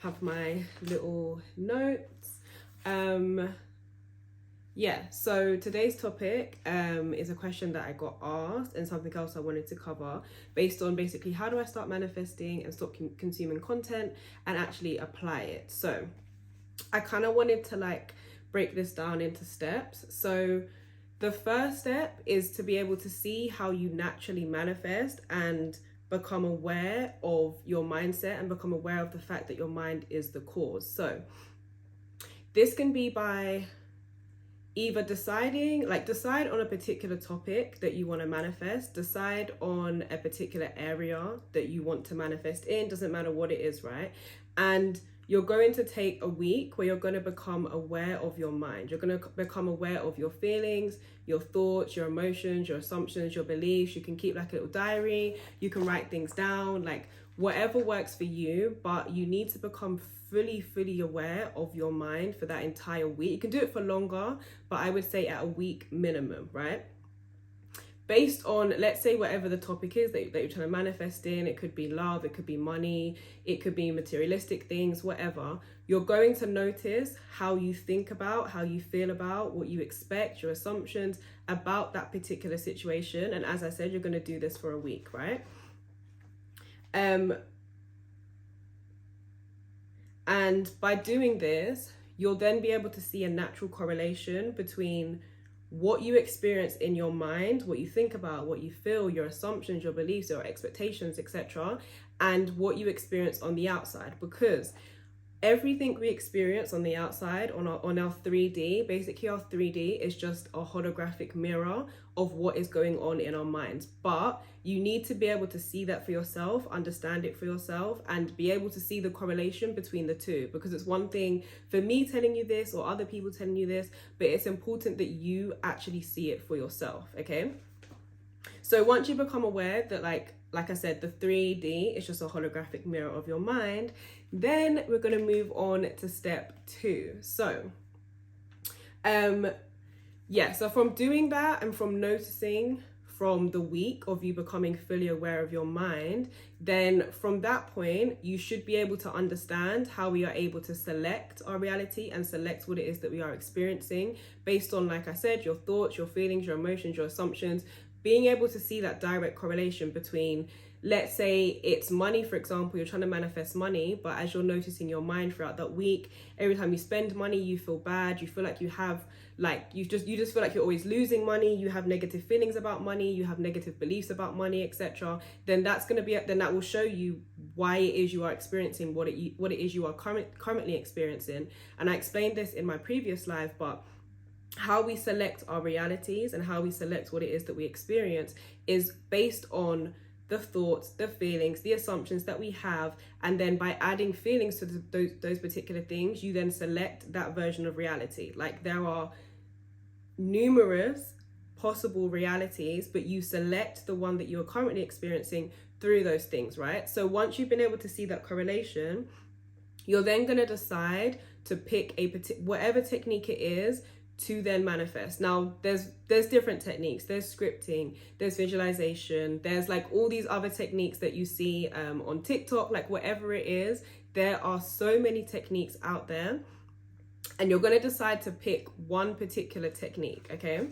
Have my little notes. So today's topic is a question that I got asked and something else I wanted to cover based on basically how do I start manifesting and stop consuming content and actually apply it. So I kind of wanted to break this down into steps. So the first step is to be able to see how you naturally manifest and become aware of your mindset and become aware of the fact that your mind is the cause. So this can be by either decide on a particular topic that you want to manifest, decide on a particular area that you want to manifest in, doesn't matter what it is, right? And you're going to take a week where you're going to become aware of your mind. You're going to become aware of your feelings, your thoughts, your emotions, your assumptions, your beliefs. You can keep a little diary. You can write things down, whatever works for you, but you need to become fully aware of your mind for that entire week. You can do it for longer, but I would say at a week minimum, right? Based on, let's say, whatever the topic is that you're trying to manifest in, it could be love, it could be money, it could be materialistic things, whatever. You're going to notice how you think about, how you feel about, what you expect, your assumptions about that particular situation. And as I said, you're going to do this for a week, right? And by doing this, you'll then be able to see a natural correlation between what you experience in your mind, what you think about, what you feel, your assumptions, your beliefs, your expectations, etc., and what you experience on the outside. Because everything we experience on the outside, on our 3D, basically our 3D is just a holographic mirror of what is going on in our minds. But you need to be able to see that for yourself, understand it for yourself, and be able to see the correlation between the two. Because it's one thing for me telling you this or other people telling you this, but it's important that you actually see it for yourself, okay? So once you become aware that like I said, the 3D is just a holographic mirror of your mind, then we're going to move on to step 2. So, so from doing that and from noticing from the week of you becoming fully aware of your mind, then from that point, you should be able to understand how we are able to select our reality and select what it is that we are experiencing based on, like I said, your thoughts, your feelings, your emotions, your assumptions, being able to see that direct correlation between, let's say it's money, for example, you're trying to manifest money, but as you're noticing your mind throughout that week, every time you spend money, you feel bad, you feel like you have, you just feel like you're always losing money, you have negative feelings about money, you have negative beliefs about money, etc., then that will show you why it is you are experiencing what it is you are currently experiencing. And I explained this in my previous live, but how we select our realities and how we select what it is that we experience is based on the thoughts, the feelings, the assumptions that we have, and then by adding feelings to those particular things, you then select that version of reality. There are numerous possible realities, but you select the one that you're currently experiencing through those things, right? So once you've been able to see that correlation, you're then going to decide to pick whatever technique it is to then manifest. Now there's different techniques. There's scripting, there's visualization, there's all these other techniques that you see on TikTok, whatever it is, there are so many techniques out there, and you're going to decide to pick one particular technique, okay?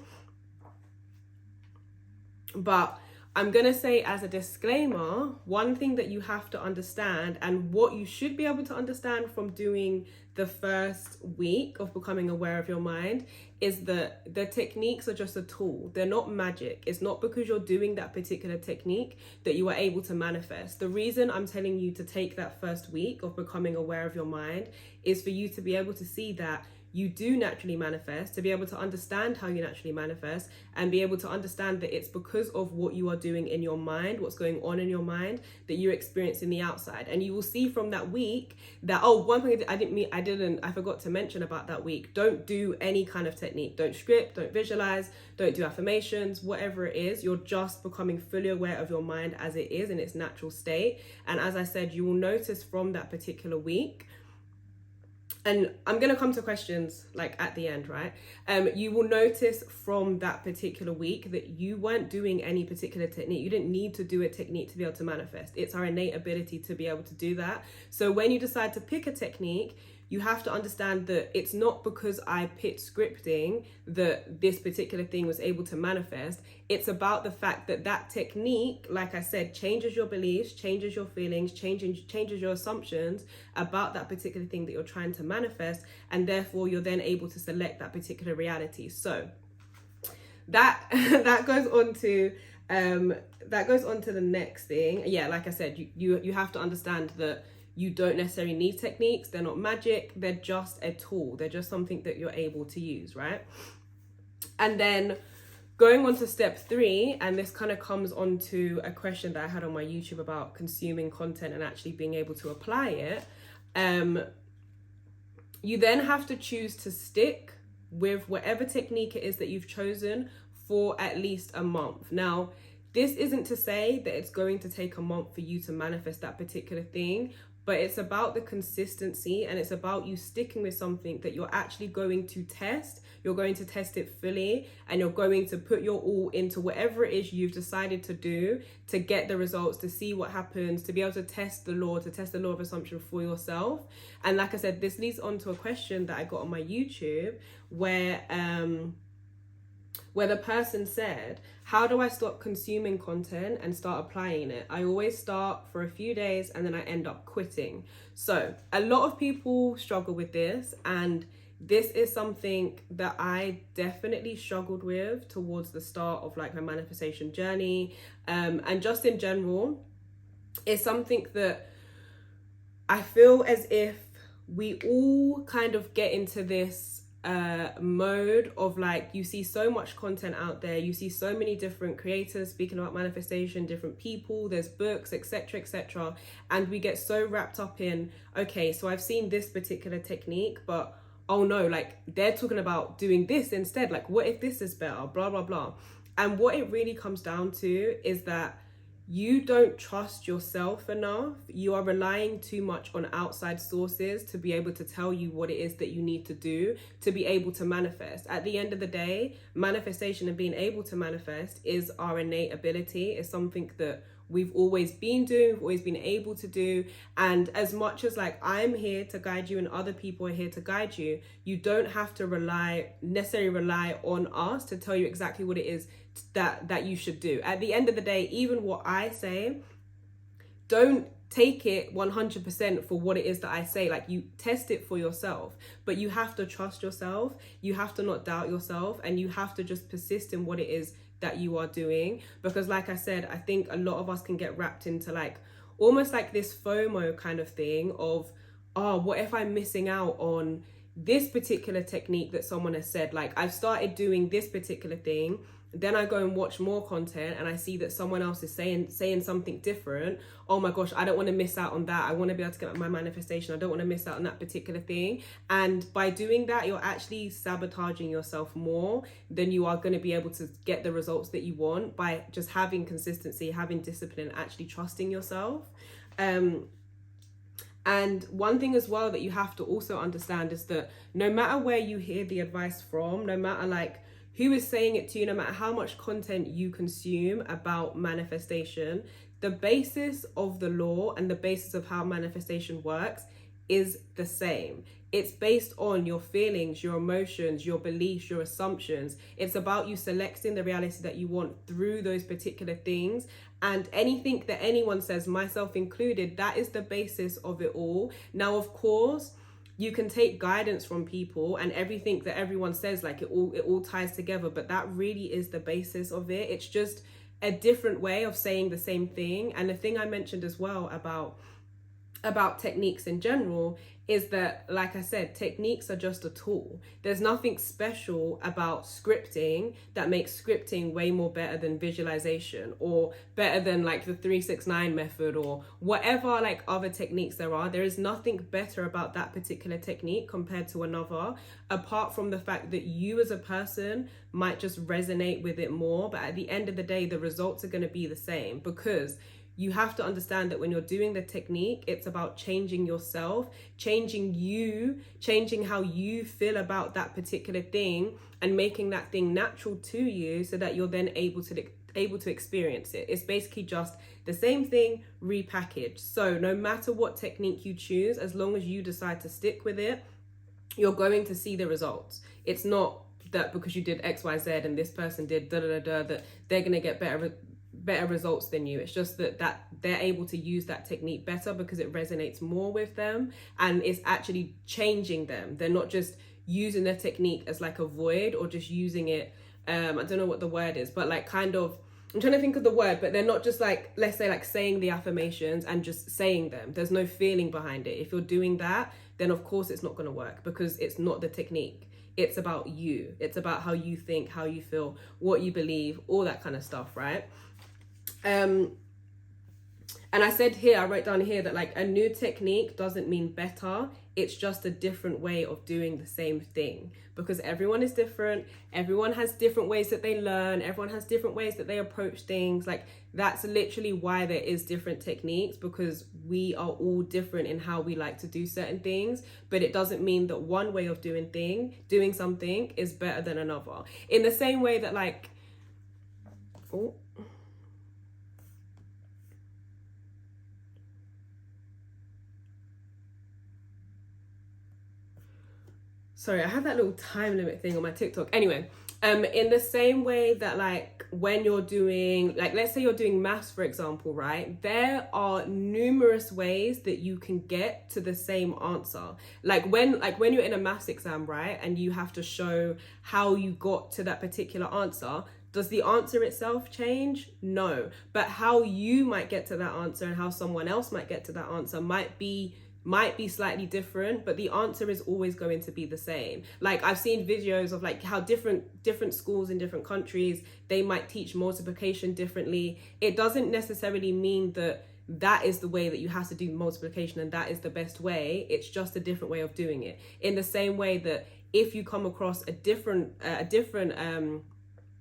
But I'm going to say as a disclaimer, one thing that you have to understand, and what you should be able to understand from doing the first week of becoming aware of your mind, is that the techniques are just a tool. They're not magic. It's not because you're doing that particular technique that you are able to manifest. The reason I'm telling you to take that first week of becoming aware of your mind is for you to be able to see that you do naturally manifest, to be able to understand how you naturally manifest, and be able to understand that it's because of what you are doing in your mind, what's going on in your mind, that you experience in the outside. And you will see from that week that, one thing I forgot to mention about that week, don't do any kind of technique. Don't script, don't visualize, don't do affirmations, whatever it is. You're just becoming fully aware of your mind as it is in its natural state. And as I said, you will notice from that particular week and I'm going to come to questions like at the end, right? You will notice from that particular week that you weren't doing any particular technique. You didn't need to do a technique to be able to manifest. It's our innate ability to be able to do that. So when you decide to pick a technique, you have to understand that it's not because I picked scripting that this particular thing was able to manifest. It's about the fact that that technique, like I said, changes your beliefs, changes your feelings, changes your assumptions about that particular thing that you're trying to manifest, and therefore you're then able to select that particular reality. So that goes on to the next thing. Yeah, like I said, you have to understand that you don't necessarily need techniques. They're not magic. They're just a tool. They're just something that you're able to use, right? And then going on to step 3, and this kind of comes on to a question that I had on my YouTube about consuming content and actually being able to apply it. You then have to choose to stick with whatever technique it is that you've chosen for at least a month. Now, this isn't to say that it's going to take a month for you to manifest that particular thing, but it's about the consistency, and it's about you sticking with something that you're actually going to test. You're going to test it fully, and you're going to put your all into whatever it is you've decided to do to get the results, to see what happens, to be able to test the law of assumption for yourself. And like I said, this leads on to a question that I got on my YouTube where the person said, how do I stop consuming content and start applying it? I always start for a few days and then I end up quitting. So a lot of people struggle with this, and this is something that I definitely struggled with towards the start of like my manifestation journey. And just in general, it's something that I feel as if we all kind of get into this mode of like, you see so much content out there, you see so many different creators speaking about manifestation, different people, there's books, etc., and we get so wrapped up in, okay, so I've seen this particular technique, but oh no, like they're talking about doing this instead, like what if this is better, blah blah blah. And what it really comes down to is that you don't trust yourself enough. You are relying too much on outside sources to be able to tell you what it is that you need to do to be able to manifest. At the end of the day, manifestation and being able to manifest is our innate ability. It's something that we've always been doing, we've always been able to do. And as much as like I'm here to guide you and other people are here to guide you, you don't have to necessarily rely on us to tell you exactly what it is that you should do. At the end of the day, even what I say, don't take it 100% for what it is that I say. Like, you test it for yourself, but you have to trust yourself, you have to not doubt yourself, and you have to just persist in what it is that you are doing. Because like I said, I think a lot of us can get wrapped into like almost like this FOMO kind of thing of, oh, what if I'm missing out on this particular technique that someone has said? Like, I've started doing this particular thing, then I go and watch more content and I see that someone else is saying something different. Oh my gosh, I don't want to miss out on that. I want to be able to get my manifestation. I don't want to miss out on that particular thing. And by doing that, you're actually sabotaging yourself more than you are going to be able to get the results that you want by just having consistency, having discipline, actually trusting yourself. And one thing as well that you have to also understand is that no matter where you hear the advice from, no matter like who is saying it to you, no matter how much content you consume about manifestation, the basis of the law and the basis of how manifestation works is the same. It's based on your feelings, your emotions, your beliefs, your assumptions. It's about you selecting the reality that you want through those particular things. And anything that anyone says, myself included, that is the basis of it all. Now, of course, you can take guidance from people and everything that everyone says, like it all ties together, but that really is the basis of it. It's just a different way of saying the same thing. And the thing I mentioned as well about techniques in general is that, like I said, techniques are just a tool. There's nothing special about scripting that makes scripting way more better than visualization or better than like the 369 method or whatever like other techniques there are. There is nothing better about that particular technique compared to another, apart from the fact that you as a person might just resonate with it more. But at the end of the day, the results are going to be the same because you have to understand that when you're doing the technique, it's about changing yourself, changing you, changing how you feel about that particular thing, and making that thing natural to you so that you're then able to experience it. It's basically just the same thing repackaged. So no matter what technique you choose, as long as you decide to stick with it, you're going to see the results. It's not that because you did XYZ and this person did that they're going to get better results than you. It's just that they're able to use that technique better because it resonates more with them, and it's actually changing them. They're not just using the technique as like a void, or just using it, I don't know what the word is, but like kind of, I'm trying to think of the word, but they're not just like, let's say like saying the affirmations and just saying them. There's no feeling behind it. If you're doing that, then of course it's not going to work, because it's not the technique. It's about you. It's about how you think, how you feel, what you believe, all that kind of stuff, right? And I wrote down here that like a new technique doesn't mean better. It's just a different way of doing the same thing, because everyone is different. Everyone has different ways that they learn. Everyone has different ways that they approach things. Like that's literally why there is different techniques, because we are all different in how we like to do certain things. But it doesn't mean that one way of doing something is better than another. In the same way that like, sorry, I have that little time limit thing on my TikTok. Anyway, in the same way that like when you're doing, like let's say you're doing maths, for example, right? There are numerous ways that you can get to the same answer. Like when you're in a maths exam, right? And you have to show how you got to that particular answer. Does the answer itself change? No. But how you might get to that answer and how someone else might get to that answer might be slightly different, but the answer is always going to be the same. Like I've seen videos of like how different schools in different countries, they might teach multiplication differently. It doesn't necessarily mean that is the way that you have to do multiplication and that is the best way. It's just a different way of doing it. In the same way that if you come across a different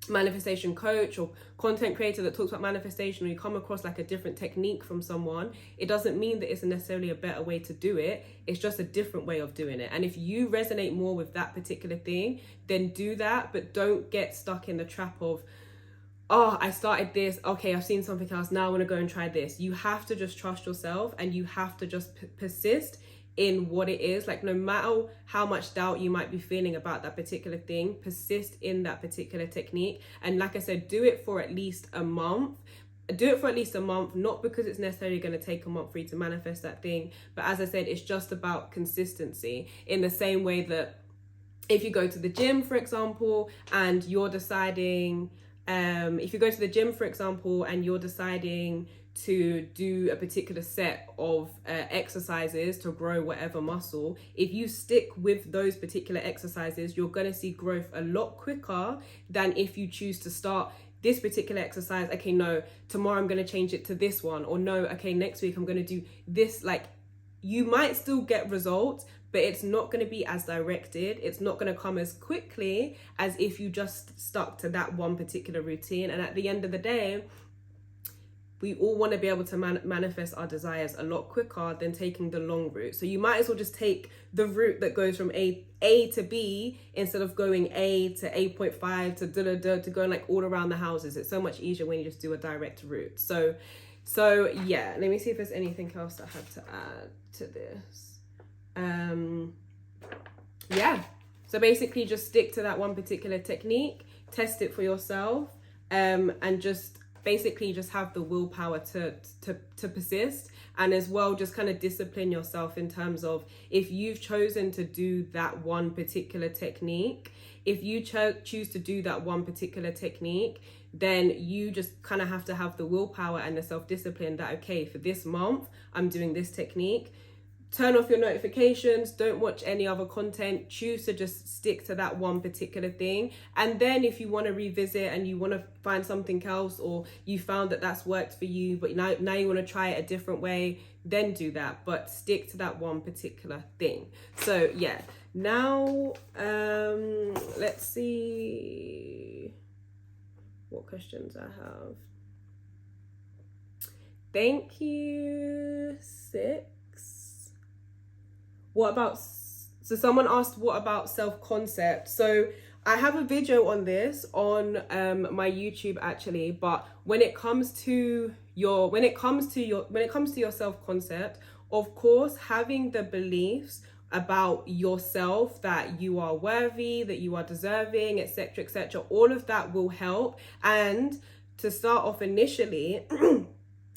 manifestation coach or content creator that talks about manifestation, or you come across like a different technique from someone, it doesn't mean that it's necessarily a better way to do it. It's just a different way of doing it. And if you resonate more with that particular thing, then do that, but don't get stuck in the trap of, oh, I started this, okay, I've seen something else, now I want to go and try this. You have to just trust yourself, and you have to just persist in what it is. Like no matter how much doubt you might be feeling about that particular thing, persist in that particular technique. And like I said, do it for at least a month. Not because it's necessarily going to take a month for you to manifest that thing, but as I said, it's just about consistency. In the same way that if you go to the gym, for example, and you're deciding to do a particular set of exercises to grow whatever muscle, if you stick with those particular exercises, you're going to see growth a lot quicker than if you choose to start this particular exercise. Okay, no, tomorrow I'm going to change it to this one, or no, okay, next week I'm going to do this. Like you might still get results, but it's not going to be as directed. It's not going to come as quickly as if you just stuck to that one particular routine. And at the end of the day, we all want to be able to manifest our desires a lot quicker than taking the long route. So you might as well just take the route that goes from A to B instead of going A to 8.5 to going like all around the houses. It's so much easier when you just do a direct route. So yeah, let me see if there's anything else I had to add to this. Yeah, so basically just stick to that one particular technique, test it for yourself, and just basically just have the willpower to persist, and as well just kind of discipline yourself in terms of, if you've chosen to do that one particular technique, then you just kind of have to have the willpower and the self-discipline that, okay, for this month I'm doing this technique. Turn off your notifications, don't watch any other content, choose to just stick to that one particular thing. And then if you want to revisit and you want to find something else, or you found that that's worked for you, but now you want to try it a different way, then do that, but stick to that one particular thing. So yeah, now let's see what questions I have. Thank you. 6. What about, so someone asked, what about self-concept? So I have a video on this on my YouTube actually, but when it comes to your self-concept, of course, having the beliefs about yourself that you are worthy, that you are deserving, etc., etc., all of that will help. And to start off initially,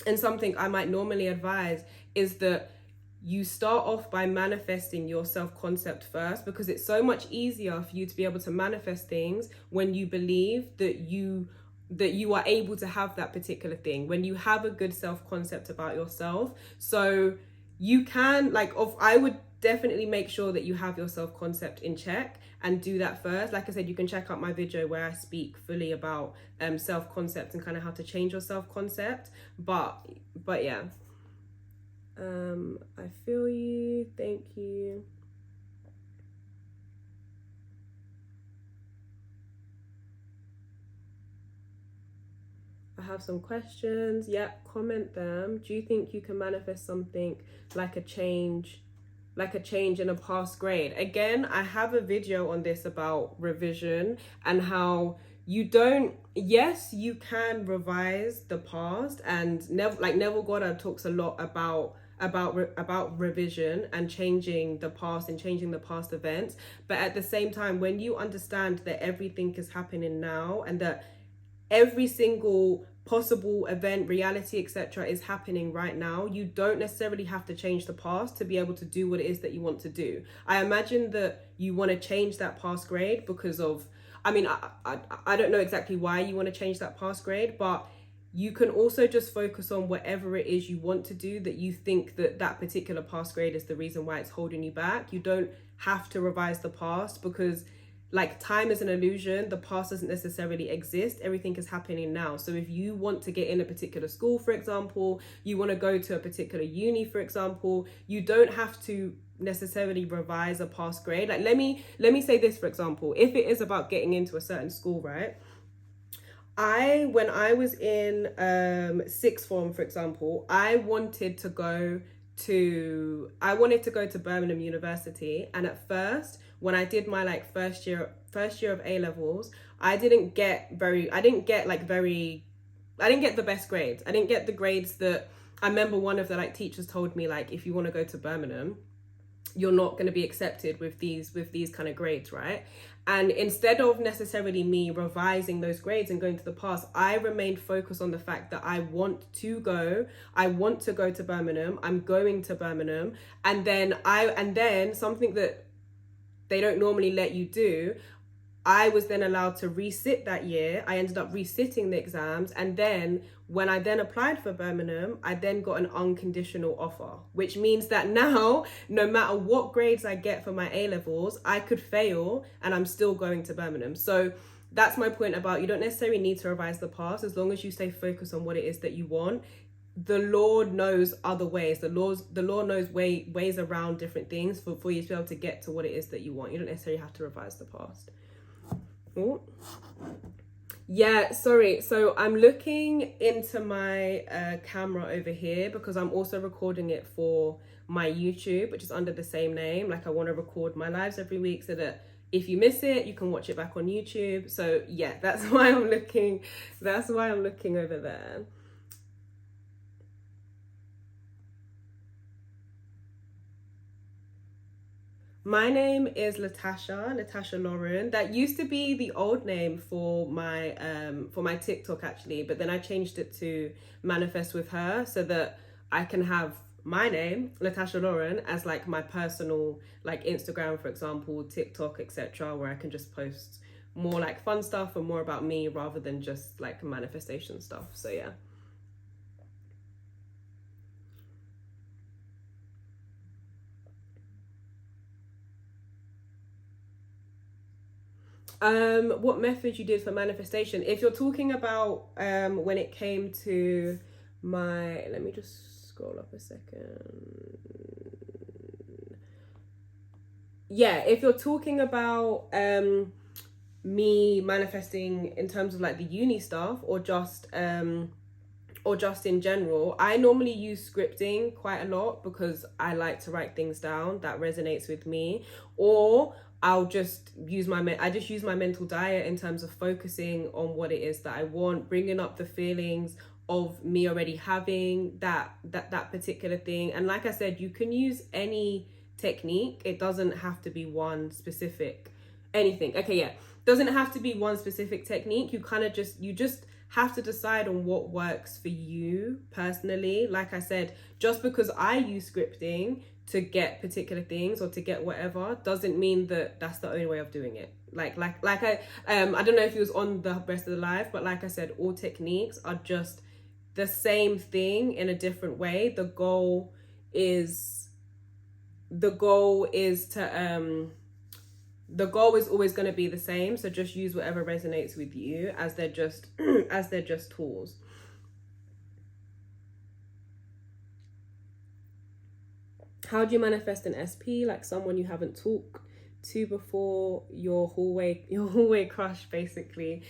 and something I might normally advise is that you start off by manifesting your self-concept first, because it's so much easier for you to be able to manifest things when you believe that you are able to have that particular thing, when you have a good self-concept about yourself. So you can, I would definitely make sure that you have your self-concept in check and do that first. Like I said, you can check out my video where I speak fully about self-concept and kind of how to change your self-concept. But yeah. I feel you. Thank you. I have some questions. Yep, comment them. Do you think you can manifest something like a change in a past grade? Again, I have a video on this about revision and how yes, you can revise the past, and Neville Goddard talks a lot about revision and changing the past and changing the past events. But at the same time, when you understand that everything is happening now and that every single possible event, reality, etc., is happening right now, you don't necessarily have to change the past to be able to do what it is that you want to do. I imagine that you want to change that past grade because of, I don't know exactly why you want to change that past grade, but you can also just focus on whatever it is you want to do that you think that particular past grade is the reason why it's holding you back. You don't have to revise the past, because time is an illusion. The past doesn't necessarily exist. Everything is happening now. So if you want to get in a particular school, for example, you want to go to a particular uni, for example, you don't have to necessarily revise a past grade. Let me say this, for example, if it is about getting into a certain school, right? When I was in sixth form, for example, I wanted to go to Birmingham University, and at first, when I did my first year of A levels, I didn't get the best grades. I didn't get the grades that I remember one of the teachers told me, if you want to go to Birmingham, you're not going to be accepted with these kind of grades, right? And instead of necessarily me revising those grades and going to the past, I remained focused on the fact that I want to go to Birmingham. I'm going to Birmingham. And then something that they don't normally let you do, I was then allowed to resit that year. I ended up resitting the exams. And then when I then applied for Birmingham, I then got an unconditional offer, which means that now, no matter what grades I get for my A levels, I could fail and I'm still going to Birmingham. So that's my point about, you don't necessarily need to revise the past as long as you stay focused on what it is that you want. The Lord knows other ways. The Lord knows ways around different things for you to be able to get to what it is that you want. You don't necessarily have to revise the past. Oh. Yeah, sorry. So I'm looking into my camera over here because I'm also recording it for my YouTube, which is under the same name. I want to record my lives every week so that if you miss it, you can watch it back on YouTube. So yeah, that's why I'm looking over there. My name is Natasha Lauren. That used to be the old name for my TikTok actually, but then I changed it to Manifest with Her so that I can have my name, Natasha Lauren, as my personal Instagram, for example, TikTok, etc., where I can just post more fun stuff and more about me rather than just manifestation stuff. So yeah. What method you did for manifestation? If you're talking about when it came to my, let me just scroll up a second. Yeah, if you're talking about me manifesting in terms of the uni stuff, or just or just in general, I normally use scripting quite a lot because I like to write things down that resonates with me, or I'll just use my mental diet in terms of focusing on what it is that I want, bringing up the feelings of me already having that particular thing. And like I said, you can use any technique. It doesn't have to be one specific anything. Okay, yeah, doesn't have to be one specific technique. You kind of just have to decide on what works for you personally. Like I said, just because I use scripting to get particular things or to get whatever doesn't mean that that's the only way of doing it. Like I don't know if it was on the rest of the live, but like I said, all techniques are just the same thing in a different way. The goal is always going to be the same. So just use whatever resonates with you, as they're just tools. How do you manifest an SP? Like someone you haven't talked to before, your hallway crush, basically.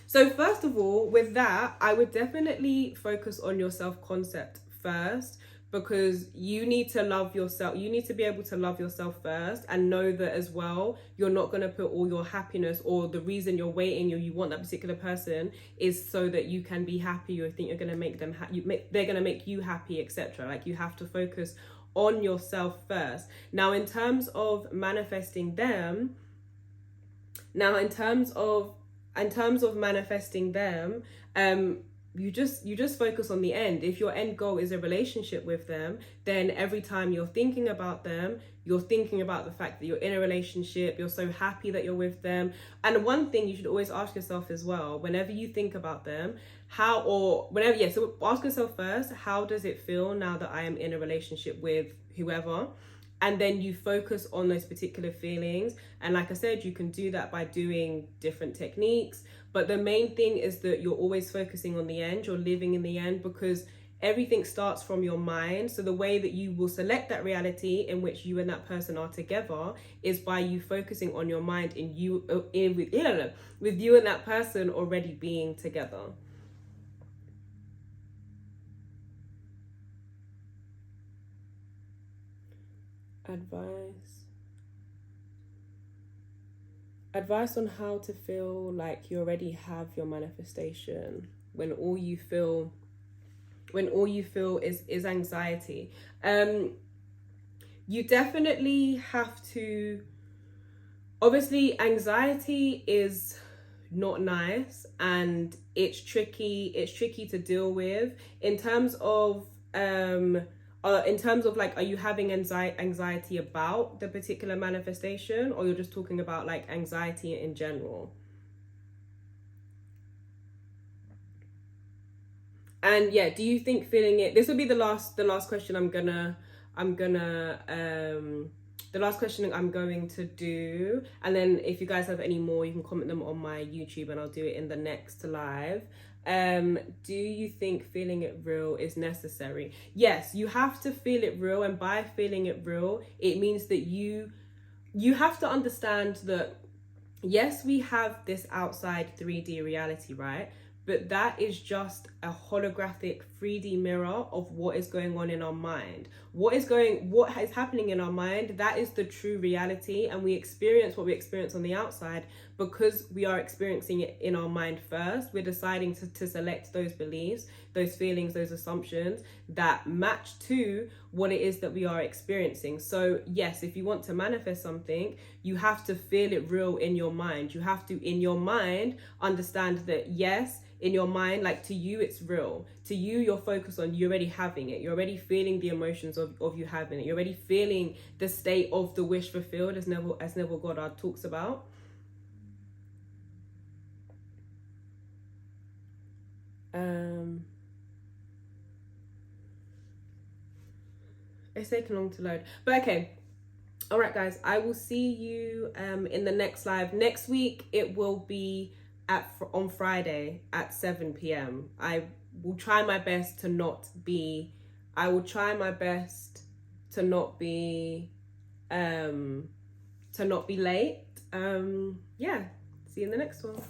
So first of all, with that, I would definitely focus on your self-concept first, because you need to love yourself. You need to be able to love yourself first, and know that as well, you're not going to put all your happiness, or the reason you're waiting or you want that particular person is so that you can be happy, or think you're going to make them they're going to make you happy, etc. Like, you have to focus on yourself first. Now, in terms of manifesting them, you just focus on the end. If your end goal is a relationship with them, then every time you're thinking about them, you're thinking about the fact that you're in a relationship, you're so happy that you're with them. And one thing you should always ask yourself as well, whenever you think about them, so ask yourself first, how does it feel now that I am in a relationship with whoever? And then you focus on those particular feelings. And like I said, you can do that by doing different techniques. But the main thing is that you're always focusing on the end. You're living in the end, because everything starts from your mind. So the way that you will select that reality in which you and that person are together is by you focusing on your mind with you and that person already being together. Advice on how to feel like you already have your manifestation when all you feel is anxiety. You definitely have to, obviously anxiety is not nice, and it's tricky to deal with in terms of like, are you having anxiety about the particular manifestation, or you're just talking about like anxiety in general? And yeah, do you think feeling it, this will be the last question the last question I'm going to do, and then if you guys have any more, you can comment them on my YouTube and I'll do it in the next live. Do you think feeling it real is necessary? Yes, you have to feel it real, and by feeling it real, it means that you have to understand that yes, we have this outside 3D reality, right? But that is just a holographic 3D mirror of what is going on in our mind. What is happening in our mind, that is the true reality, and we experience what we experience on the outside because we are experiencing it in our mind first. We're deciding to select those beliefs, those feelings, those assumptions that match to what it is that we are experiencing. So yes, if you want to manifest something, you have to feel it real in your mind. You have to, in your mind, understand that yes, in your mind, like, to you it's real. To you, you're focused on you already having it. You're already feeling the emotions of you having it. You're already feeling the state of the wish fulfilled, as Neville Goddard talks about. It's taking long to load, but okay. All right, guys, I will see you in the next live. Next week, it will be on Friday at 7 p.m. I will try my best to not be late. Yeah, see you in the next one.